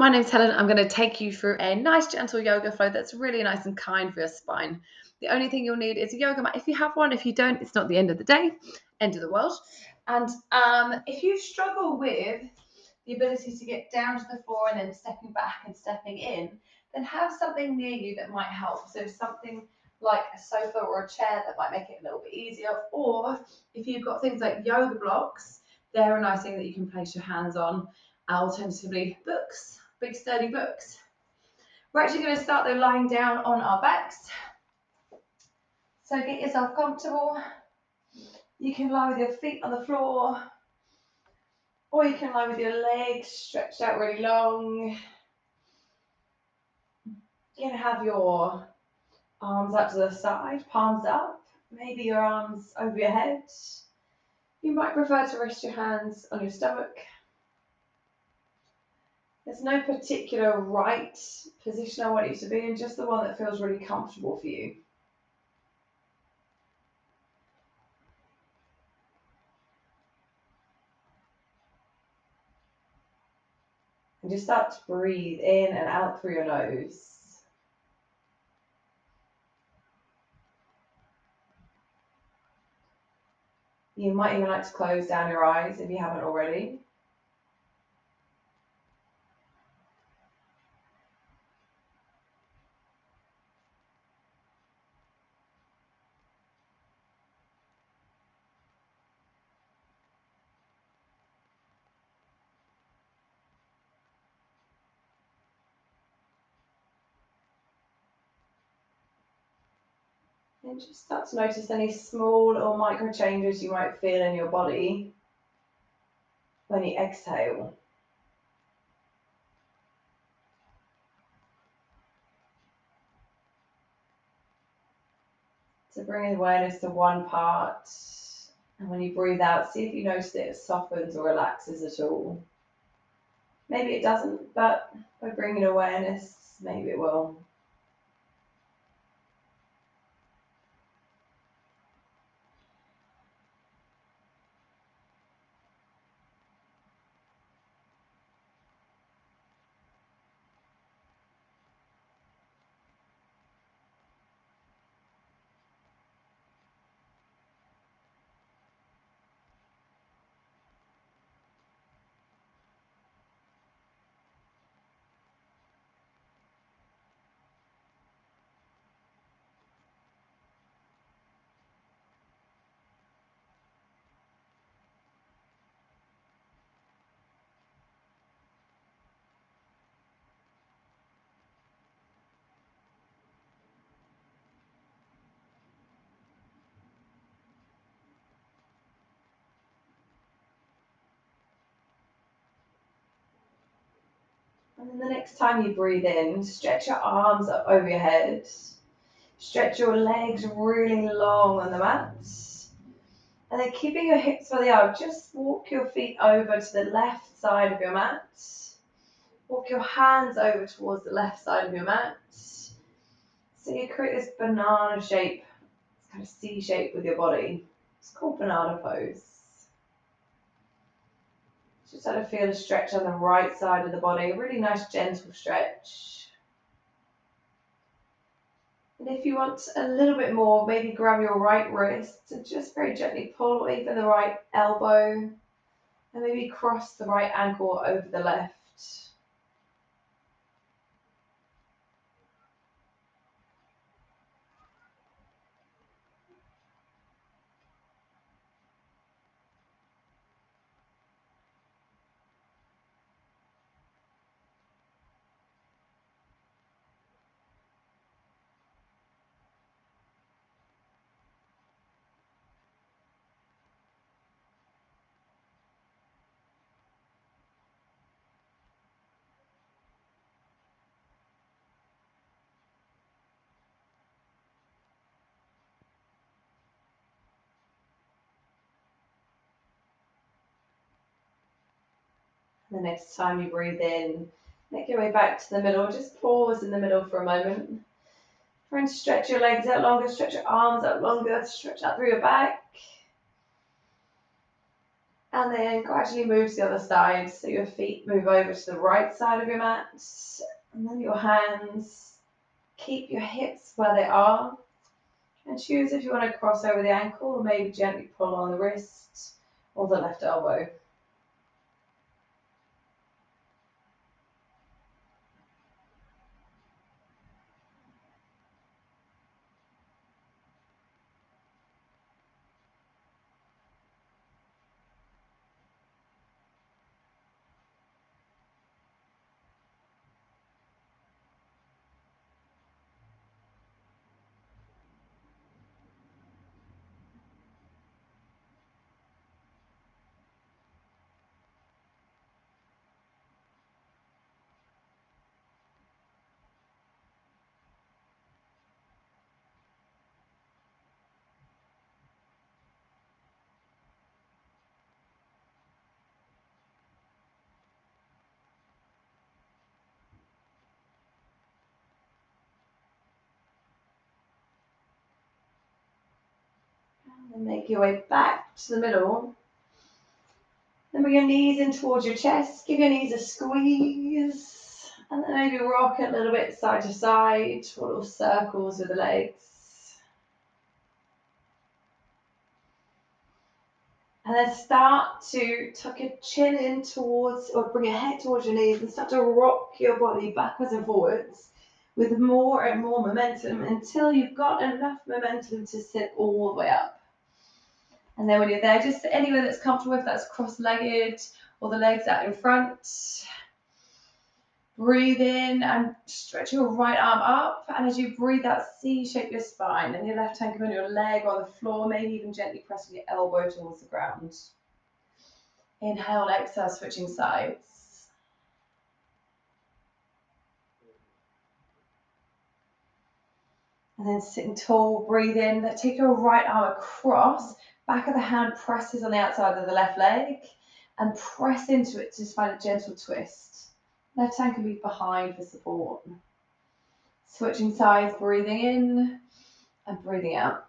my name's Helen. I'm going to take you through a nice gentle yoga flow that's really nice and kind for your spine. The only thing you'll need is a yoga mat if you have one. If you don't, it's not the end of the day, end of the world. And if you struggle with the ability to get down to the floor and then stepping back and stepping in, then have something near you that might help. So something like a sofa or a chair that might make it a little bit easier. Or if you've got things like yoga blocks, they're a nice thing that you can place your hands on. Alternatively, books, big sturdy books. We're actually going to start though lying down on our backs. So get yourself comfortable. You can lie with your feet on the floor, or you can lie with your legs stretched out really long. You can have your arms up to the side, palms up, maybe your arms over your head. You might prefer to rest your hands on your stomach. There's no particular right position I want you to be in, just the one that feels really comfortable for you. And just start to breathe in and out through your nose. You might even like to close down your eyes if you haven't already. And just start to notice any small or micro changes you might feel in your body when you exhale. So bring awareness to one part, and when you breathe out, see if you notice that it softens or relaxes at all. Maybe it doesn't, but by bringing awareness, maybe it will. And then the next time you breathe in, stretch your arms up over your head. Stretch your legs really long on the mat. And then keeping your hips where they are, just walk your feet over to the left side of your mat. Walk your hands over towards the left side of your mat. So you create this banana shape, this kind of C shape with your body. It's called banana pose. Just try to feel a stretch on the right side of the body, a really nice gentle stretch. And if you want a little bit more, maybe grab your right wrist and just very gently pull even the right elbow, and maybe cross the right ankle over the left. The next time you breathe in, make your way back to the middle. Just pause in the middle for a moment. Try and stretch your legs out longer, stretch your arms out longer, stretch out through your back. And then gradually move to the other side. So your feet move over to the right side of your mat. And then your hands, keep your hips where they are. And choose if you want to cross over the ankle or maybe gently pull on the wrist or the left elbow. And make your way back to the middle. Then bring your knees in towards your chest. Give your knees a squeeze. And then maybe rock it a little bit side to side. Little circles with the legs. And then start to tuck your chin in towards, or bring your head towards your knees and start to rock your body backwards and forwards with more and more momentum until you've got enough momentum to sit all the way up. And then when you're there, just anywhere that's comfortable, if that's cross-legged or the legs out in front. Breathe in and stretch your right arm up. And as you breathe out, C-shape your spine. And your left hand come on your leg or the floor, maybe even gently pressing your elbow towards the ground. Inhale and exhale, switching sides. And then sitting tall, breathe in. Take your right arm across. Back of the hand presses on the outside of the left leg and press into it to just find a gentle twist. Left hand can be behind for support. Switching sides, breathing in and breathing out.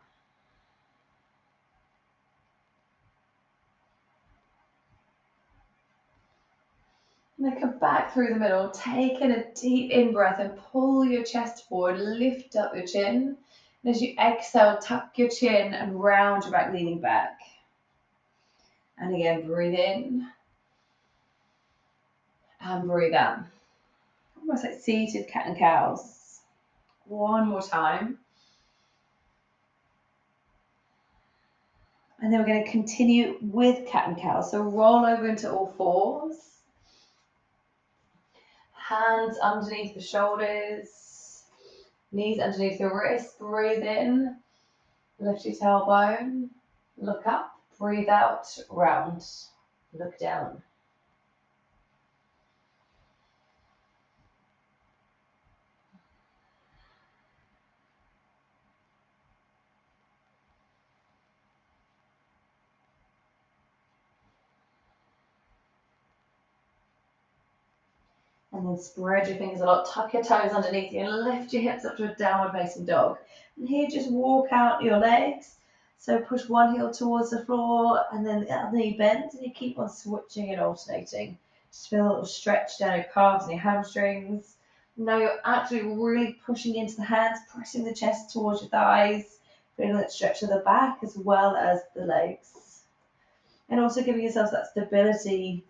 And then come back through the middle, take in a deep in-breath and pull your chest forward, lift up your chin. And as you exhale, tuck your chin and round your back, leaning back. And again, breathe in and breathe out. Almost like seated cat and cows. One more time. And then we're going to continue with cat and cow. So roll over into all fours. Hands underneath the shoulders. Knees underneath your wrist. Breathe in. Lift your tailbone. Look up. Breathe out. Round. Look down. And then spread your fingers a lot, tuck your toes underneath you and lift your hips up to a downward facing dog. And here just walk out your legs. So push one heel towards the floor and then the other knee bends and you keep on switching and alternating. Just feel a little stretch down your calves and your hamstrings. Now you're actually really pushing into the hands, pressing the chest towards your thighs, feeling that stretch of the back as well as the legs. And also giving yourself that stability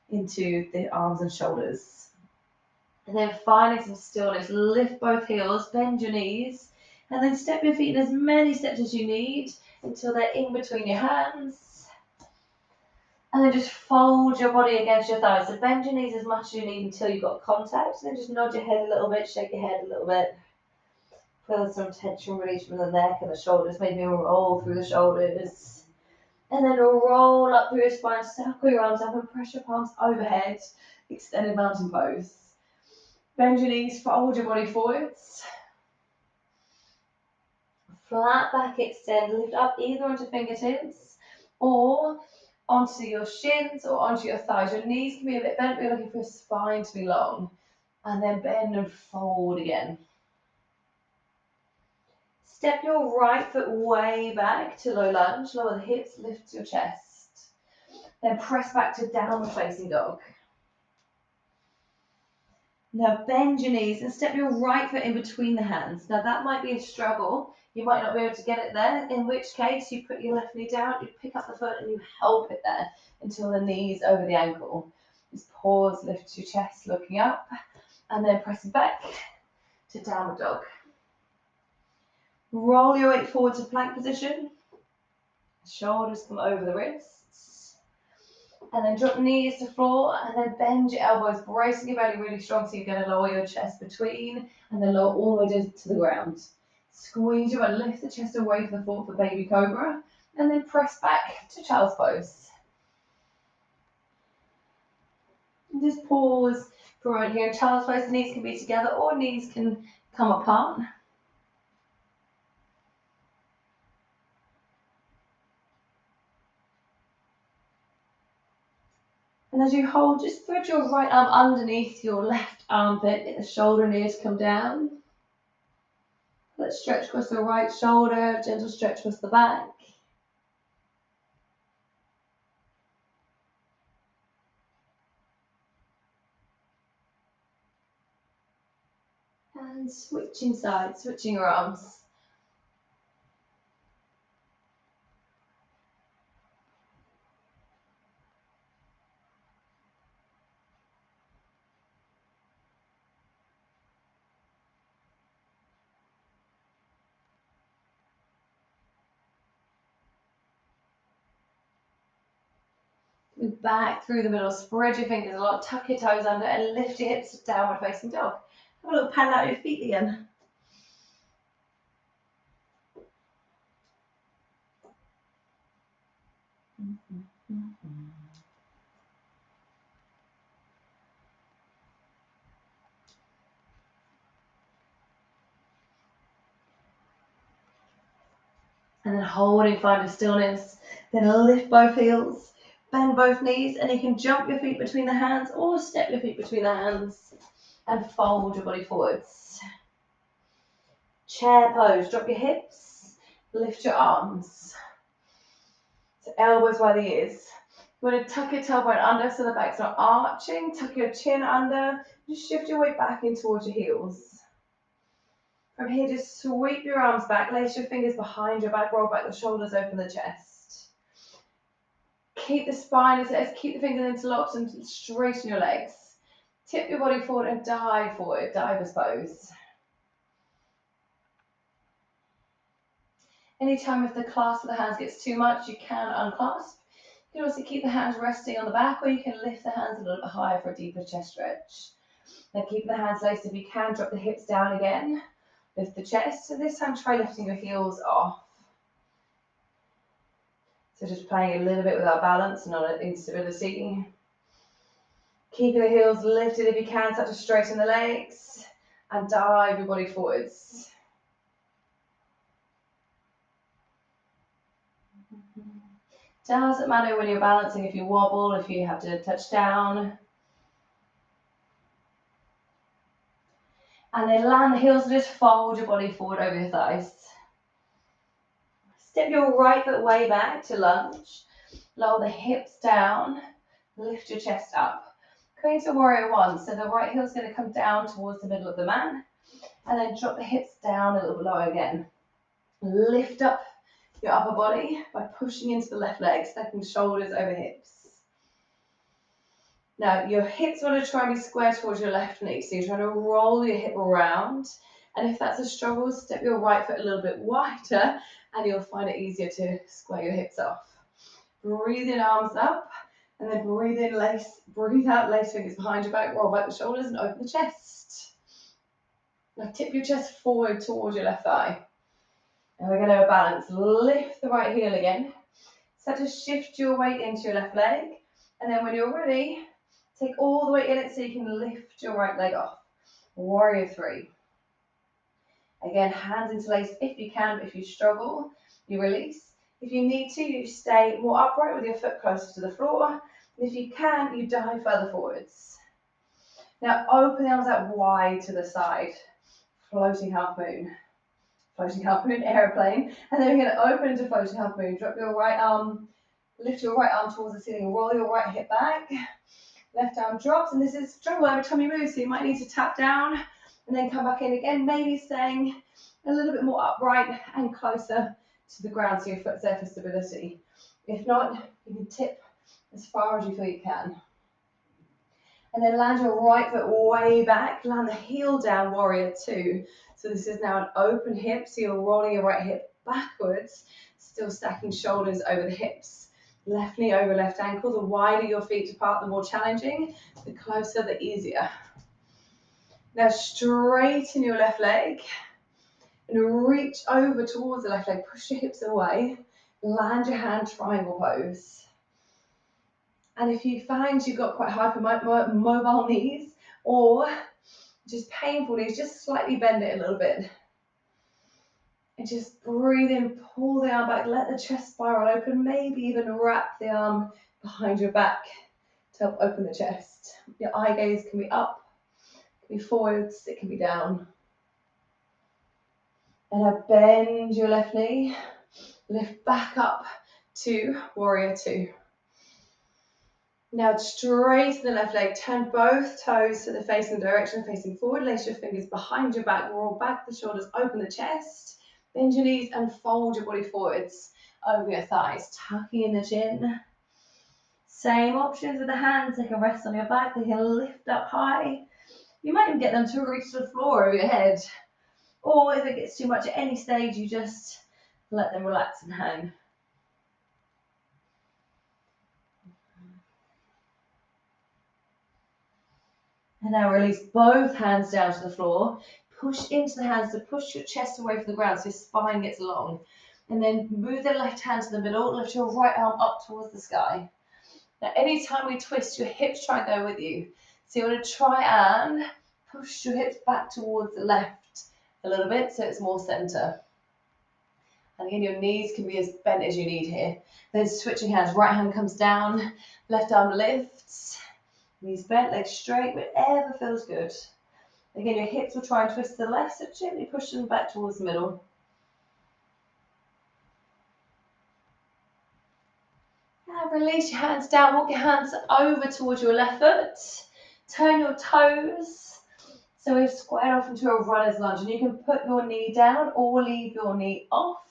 into the arms and shoulders. And then finding some stillness, lift both heels, bend your knees, and then step your feet in as many steps as you need until they're in between your hands. And then just fold your body against your thighs. So bend your knees as much as you need until you've got contact. And then just nod your head a little bit, shake your head a little bit. Feel some tension release from the neck and the shoulders. Maybe roll through the shoulders. And then roll up through your spine, circle your arms up and press your palms overhead. Extended mountain pose. Bend your knees, fold your body forwards. Flat back extend, lift up either onto fingertips or onto your shins or onto your thighs. Your knees can be a bit bent, but you're looking for your spine to be long. And then bend and fold again. Step your right foot way back to low lunge, lower the hips, lift your chest. Then press back to downward facing dog. Now bend your knees and step your right foot in between the hands. Now that might be a struggle. You might not be able to get it there, in which case you put your left knee down, you pick up the foot and you help it there until the knee's over the ankle. Just pause, lift your chest looking up, and then pressing back to downward dog. Roll your weight forward to plank position. Shoulders come over the wrists. And then drop knees to floor and then bend your elbows, bracing your belly really strong so you're going to lower your chest between and then lower all the way to the ground. Squeeze your butt, lift the chest away from the floor for baby cobra and then press back to child's pose. And just pause for right here. In child's pose, the knees can be together or knees can come apart. And as you hold, just thread your right arm underneath your left armpit. Let the shoulder and ears come down. Let's stretch across the right shoulder, gentle stretch across the back. And switching sides, switching your arms. Move back through the middle, spread your fingers a lot, tuck your toes under and lift your hips to downward facing dog. Have a little pan out your feet again. And then holding, find a stillness. Then lift both heels, bend both knees, and you can jump your feet between the hands or step your feet between the hands and fold your body forwards. Chair pose, drop your hips, lift your arms. So elbows by the ears. You want to tuck your tailbone under so the back's not arching, tuck your chin under, just shift your weight back in towards your heels. From here, just sweep your arms back, lace your fingers behind your back, roll back the shoulders, open the chest. Keep the spine as it is, keep the fingers interlocked and straighten your legs. Tip your body forward and dive forward, diver's pose. Anytime if the clasp of the hands gets too much, you can unclasp. You can also keep the hands resting on the back, or you can lift the hands a little bit higher for a deeper chest stretch. Now keep the hands laced. If you can, drop the hips down again. Lift the chest. So this time try lifting your heels off. So just playing a little bit with our balance, not instability. Keeping the heels lifted if you can, start to straighten the legs and dive your body forwards. Doesn't matter when you're balancing, if you wobble, if you have to touch down. And then land the heels and just fold your body forward over your thighs. Step your right foot way back to lunge. Lower the hips down. Lift your chest up. Going to warrior one. So the right heel is going to come down towards the middle of the mat. And then drop the hips down a little bit lower again. Lift up your upper body by pushing into the left leg, stepping shoulders over hips. Now, your hips want to try and be square towards your left knee. So you're trying to roll your hip around. And if that's a struggle, step your right foot a little bit wider and you'll find it easier to square your hips off. Breathe in, arms up. And then breathe in, breathe out, lace fingers behind your back, roll back the shoulders and open the chest. Now tip your chest forward towards your left thigh. And we're going to balance. Lift the right heel again. Start to shift your weight into your left leg. And then when you're ready, take all the weight in it so you can lift your right leg off. Warrior three. Again, hands interlaced if you can, but if you struggle, you release. If you need to, you stay more upright with your foot closer to the floor. And if you can, you dive further forwards. Now open the arms out wide to the side. Floating half moon. Floating half moon, aeroplane. And then we're going to open into floating half moon. Drop your right arm Lift your right arm towards the ceiling, roll your right hip back. Left arm drops, and this is struggle every time you move, so you might need to tap down and then come back in again, maybe staying a little bit more upright and closer to the ground so your foot's there for stability. If not, you can tip as far as you feel you can. And then land your right foot way back, land the heel down, warrior two. So this is now an open hip, so you're rolling your right hip backwards, still stacking shoulders over the hips. Left knee over left ankle. The wider your feet apart, the more challenging. The closer, the easier. Now straighten your left leg and reach over towards the left leg. Push your hips away. Land your hand triangle pose. And if you find you've got quite hypermobile knees or just painful knees, just slightly bend it a little bit. And just breathe in, pull the arm back, let the chest spiral open, maybe even wrap the arm behind your back to help open the chest. Your eye gaze can be up, it can be forwards, it can be down. And now bend your left knee, lift back up to warrior two. Now straighten the left leg, turn both toes to the facing direction, facing forward, lace your fingers behind your back, roll back the shoulders, open the chest. Bend your knees and fold your body forwards over your thighs, tucking in the chin. Same options with the hands. They can rest on your back. They can lift up high. You might even get them to reach the floor over your head. Or if it gets too much at any stage, you just let them relax and hang. And now release both hands down to the floor. Push into the hands to push your chest away from the ground so your spine gets long. And then move the left hand to the middle, lift your right arm up towards the sky. Now, anytime we twist, your hips try and go with you. So you want to try and push your hips back towards the left a little bit so it's more center. And again, your knees can be as bent as you need here. Then switching hands, right hand comes down, left arm lifts, knees bent, legs straight, whatever feels good. Again, your hips will try and twist to the left, so gently push them back towards the middle. And release your hands down, walk your hands over towards your left foot. Turn your toes. So we've squared off into a runner's lunge, and you can put your knee down or leave your knee off.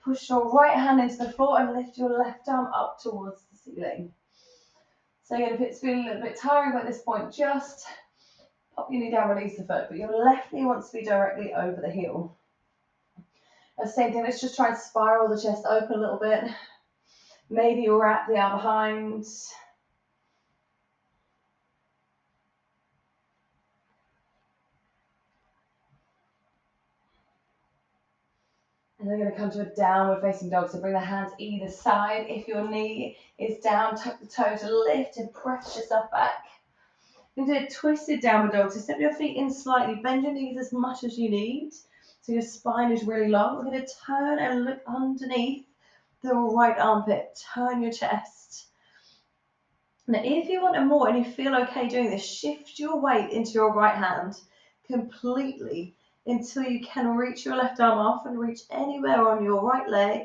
Push your right hand into the floor and lift your left arm up towards the ceiling. So again, if it's feeling a little bit tiring at this point, just pop your knee down, release the foot, but your left knee wants to be directly over the heel. The same thing, let's just try and spiral the chest open a little bit. Maybe you'll wrap the arm behind. And then we're going to come to a downward facing dog. So bring the hands either side. If your knee is down, tuck the toe to lift and press yourself back. You can do a twisted downward dog. So step your feet in slightly. Bend your knees as much as you need. So your spine is really long. We're going to turn and look underneath the right armpit. Turn your chest. Now, if you want it more and you feel okay doing this, shift your weight into your right hand completely until you can reach your left arm off and reach anywhere on your right leg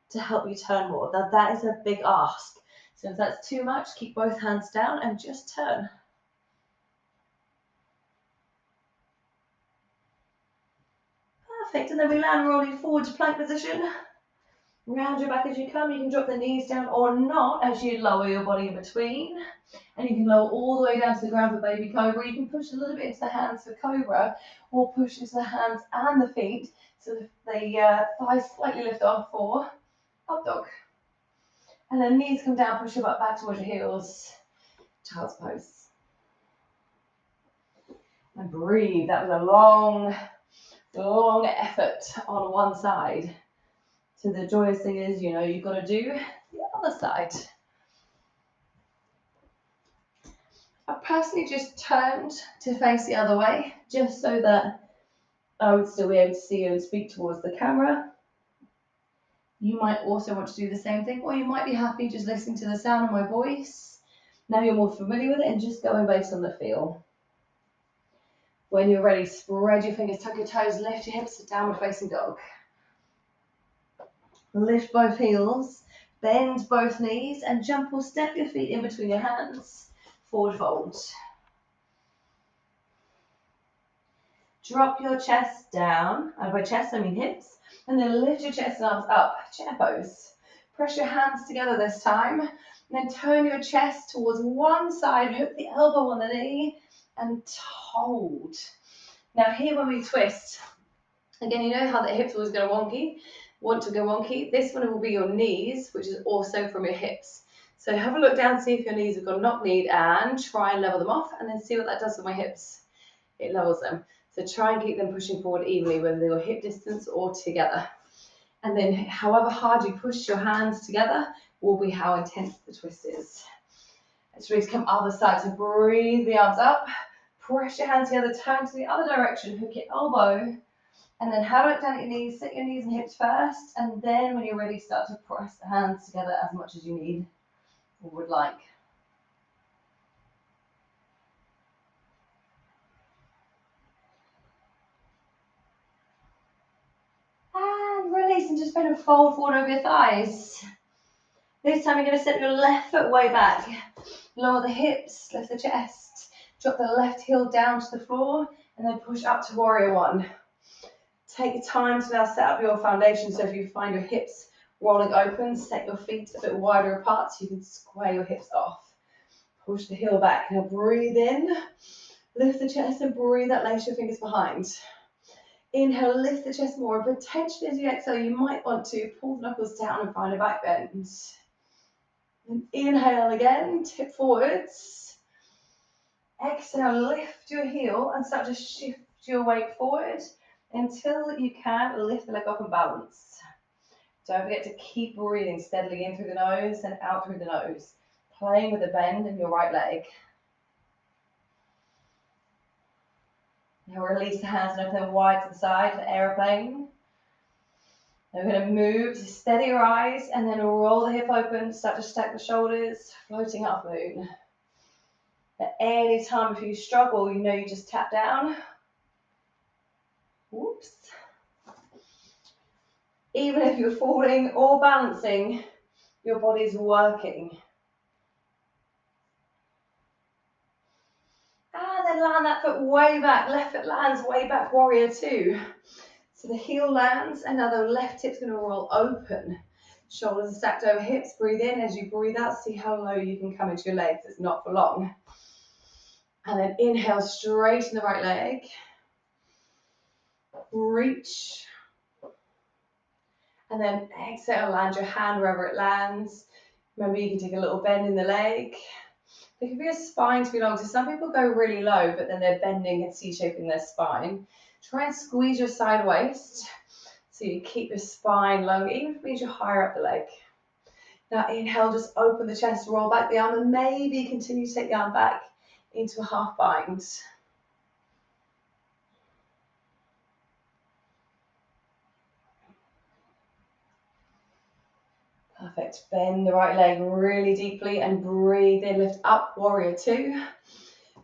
to help you turn more. Now, that is a big ask. So if that's too much, keep both hands down and just turn. Perfect. And then we land rolling forward to plank position. Round your back as you come. You can drop the knees down or not as you lower your body in between. And you can lower all the way down to the ground for baby cobra. You can push a little bit into the hands for cobra or push into the hands and the feet so the thighs slightly lift off for up dog. And then knees come down, push your butt back towards your heels. Child's pose. And breathe. That was a long effort on one side. So the joyous thing is, you know, you've got to do the other side. I personally just turned to face the other way, just so that I would still be able to see you and speak towards the camera. You might also want to do the same thing, or you might be happy just listening to the sound of my voice. Now you're more familiar with it and just going based on the feel. When you're ready, spread your fingers, tuck your toes, lift your hips to downward facing dog. Lift both heels, Bend both knees and jump or step your feet in between your hands. Forward fold. Drop your chest down. And by chest, I mean hips. And then lift your chest and arms up. Chair pose. Press your hands together this time. And then turn your chest towards one side. Hook the elbow on the knee. And hold. Now here when we twist, again, you know how the hips always want to go wonky. This one will be your knees, which is also from your hips. So have a look down, see if your knees have got knock-kneed, and try and level them off, and then see what that does with my hips. It levels them. So try and keep them pushing forward evenly, whether they're hip distance or together. And then however hard you push your hands together will be how intense the twist is. Let's really come other side. So breathe the arms up, press your hands together, turn to the other direction, hook your elbow, and then have a look down at your knees, set your knees and hips first, and then when you're ready, start to press the hands together as much as you need or would like. And release and just bend and fold forward over your thighs. This time you're going to step your left foot way back. Lower the hips, lift the chest. Drop the left heel down to the floor and then push up to warrior one. Take your time to now set up your foundation. So if you find your hips rolling open, set your feet a bit wider apart so you can square your hips off. Push the heel back. Now breathe in, lift the chest and breathe out, lace your fingers behind. Inhale, lift the chest more, and potentially as you exhale, you might want to pull the knuckles down and find a back bend. And inhale again, tip forwards. Exhale, lift your heel and start to shift your weight forward until you can lift the leg up and balance. Don't forget to keep breathing steadily in through the nose and out through the nose, playing with the bend in your right leg. Now release the hands and open them wide to the side for aeroplane. Now we're going to move, steady your eyes, and then roll the hip open, start to stack the shoulders, floating up moon. At any time if you struggle, you know you just tap down. Whoops. Even if you're falling or balancing, your body's working. And then land that foot way back, left foot lands way back, warrior two. So the heel lands, and now the left hip's going to roll open. Shoulders are stacked over hips. Breathe in. As you breathe out, see how low you can come into your legs. It's not for long. And then inhale, straighten the right leg. Reach. And then exhale, land your hand wherever it lands. Remember, you can take a little bend in the leg. It can be your spine to be long. So some people go really low, but then they're bending and C-shaping their spine. Try and squeeze your side waist so you keep your spine long, even if it means you're higher up the leg. Now inhale, just open the chest, roll back the arm, and maybe continue to take the arm back into a half bind. Perfect. Bend the right leg really deeply and breathe in, lift up, warrior two.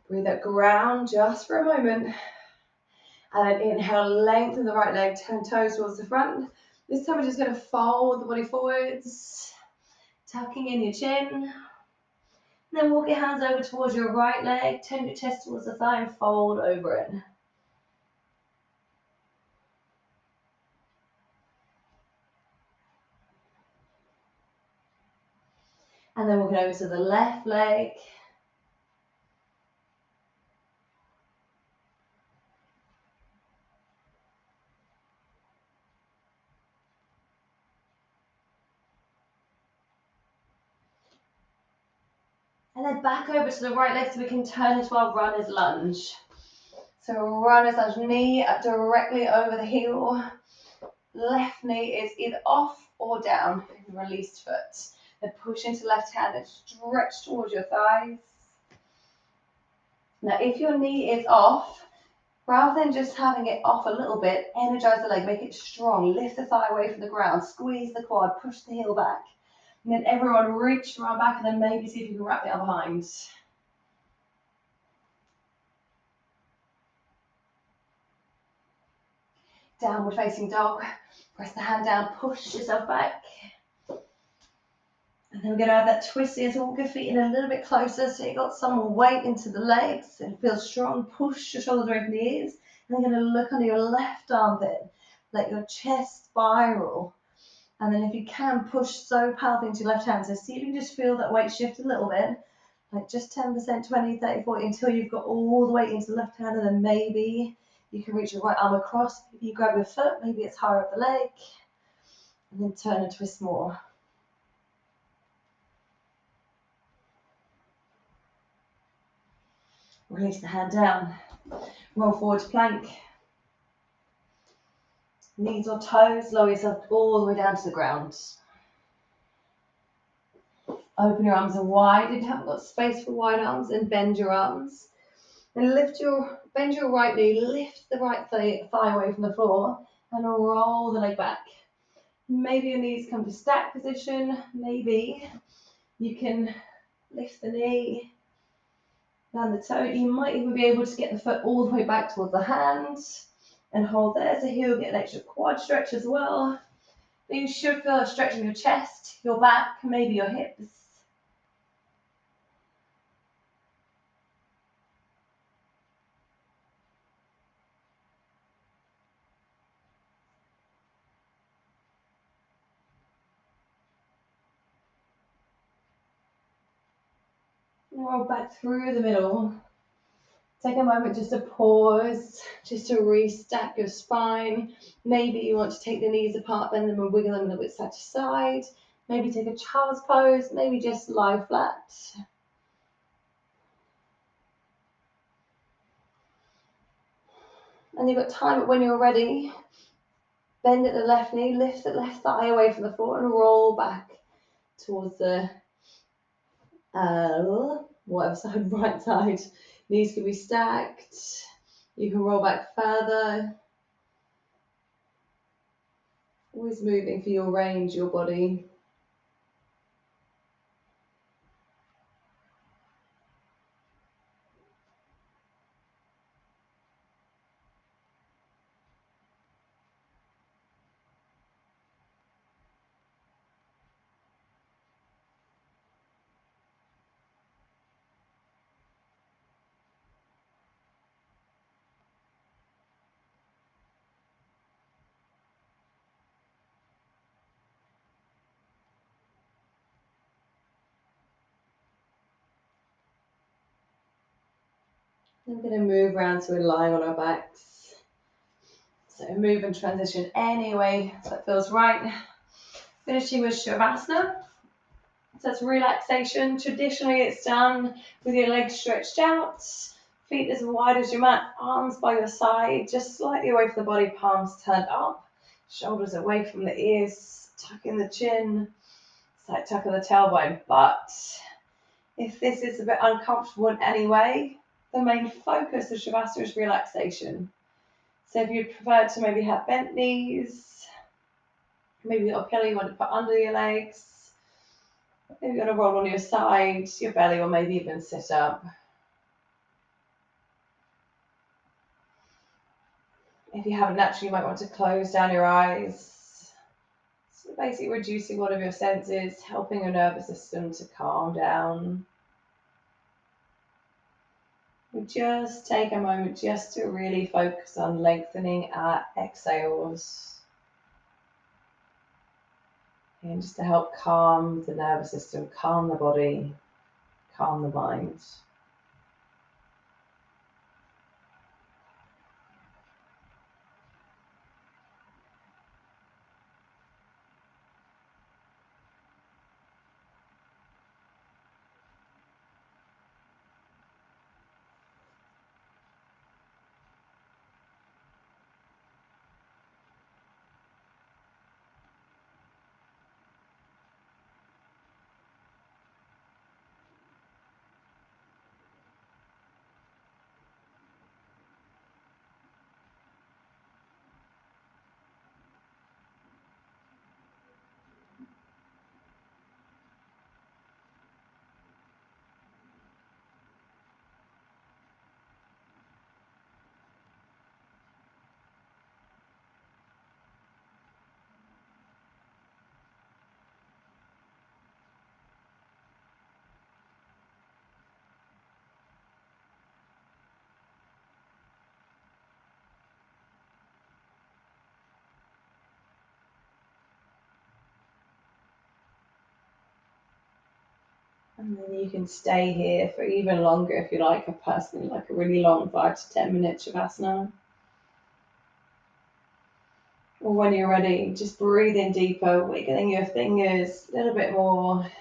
Breathe out, ground just for a moment. And then inhale, lengthen the right leg, turn toes towards the front. This time we're just going to fold the body forwards, tucking in your chin. And then walk your hands over towards your right leg, turn your chest towards the thigh and fold over it. And then walking over to the left leg. And then back over to the right leg so we can turn into our runner's lunge. So runner's lunge, knee up directly over the heel. Left knee is either off or down, released foot. Then push into left hand and stretch towards your thighs. Now if your knee is off, rather than just having it off a little bit, energize the leg, make it strong. Lift the thigh away from the ground, squeeze the quad, push the heel back. And then everyone reach around back and then maybe see if you can wrap the arm behind. Downward facing dog. Press the hand down, push yourself back. And then we're going to add that twist here, so walk your feet in a little bit closer so you got some more weight into the legs and feel strong. Push your shoulders away from the ears. And then you're going to look under your left armpit, let your chest spiral. And then if you can, push so powerfully into your left hand. So see if you can just feel that weight shift a little bit, like just 10%, 20, 30, 40, until you've got all the weight into the left hand. And then maybe you can reach your right arm across. If you grab your foot, maybe it's higher up the leg. And then turn and twist more. Release the hand down. Roll forward to plank. Knees or toes, lower yourself all the way down to the ground. Open your arms wide. If you haven't got space for wide arms, then bend your arms. And bend your right knee, lift the right thigh away from the floor, and roll the leg back. Maybe your knees come to stack position. Maybe you can lift the knee, down the toe. You might even be able to get the foot all the way back towards the hand and hold there. So here we'll get an extra quad stretch as well. But you should feel a stretch in your chest, your back, maybe your hips. And roll back through the middle. Take a moment just to pause, just to restack your spine. Maybe you want to take the knees apart, bend them and wiggle them a little bit side to side. Maybe take a child's pose, maybe just lie flat. And you've got time when you're ready. Bend at the left knee, lift the left thigh away from the floor and roll back towards the whatever side, right side. Knees can be stacked. You can roll back further. Always moving for your range, your body. I'm going to move around so we're lying on our backs. So move and transition any way that feels right. Finishing with Shavasana. So it's relaxation. Traditionally, it's done with your legs stretched out, feet as wide as your mat, arms by your side, just slightly away from the body, palms turned up, shoulders away from the ears, tucking the chin, slight tuck of the tailbone. But if this is a bit uncomfortable in any way, the main focus of Shavasana is relaxation. So if you'd prefer to maybe have bent knees, maybe a pillow you want to put under your legs, maybe you want to roll on your side, your belly, or maybe even sit up. If you haven't naturally, you might want to close down your eyes. So basically reducing one of your senses, helping your nervous system to calm down. We just take a moment just to really focus on lengthening our exhales. And just to help calm the nervous system, calm the body, calm the mind. And then you can stay here for even longer if you like. I personally like a really long 5 to 10 minute Shavasana. Or when you're ready, just breathe in deeper, wiggling your fingers a little bit more.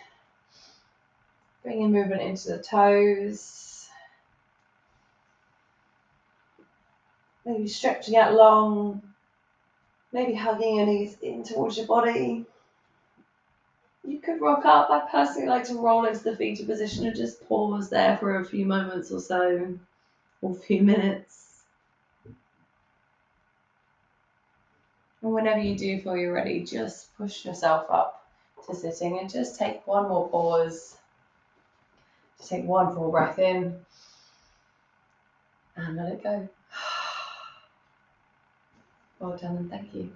Bringing movement into the toes. Maybe stretching out long. Maybe hugging your knees in towards your body. You could rock up. I personally like to roll into the fetal position and just pause there for a few moments or so, or a few minutes. And whenever you do feel you're ready, just push yourself up to sitting and just take one more pause. Just take one full breath in and let it go. Well done and thank you.